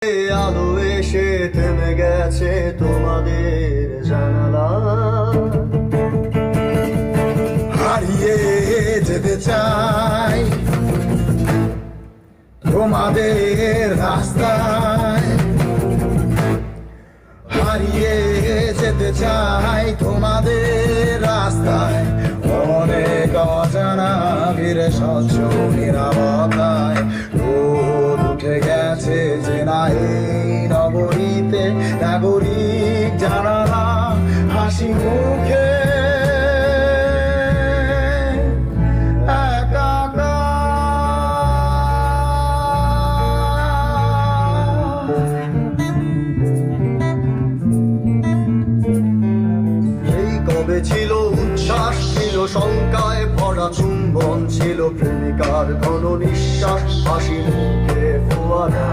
আলো এসে থেমে গেছে তোমাদের জানালা, হারিয়ে যেতে চাই তোমাদের রাস্তায়, হারিয়ে যেতে চাই তোমাদের রাস্তায়। অনেক অজানা ভিড়ে স্বচ্ছ নিরাপত্তায় রোদ উঠে গেছে যে না এই নগরীতে, নাগরিক জানালা হাসি মুখে কবে ছিল উচ্ছ্বাস, ছিল শঙ্কায় ভরা চুম্বন, ছিল প্রেমিকার ঘন নিঃশ্বাস, হাসি মুখে ফোয়ারা।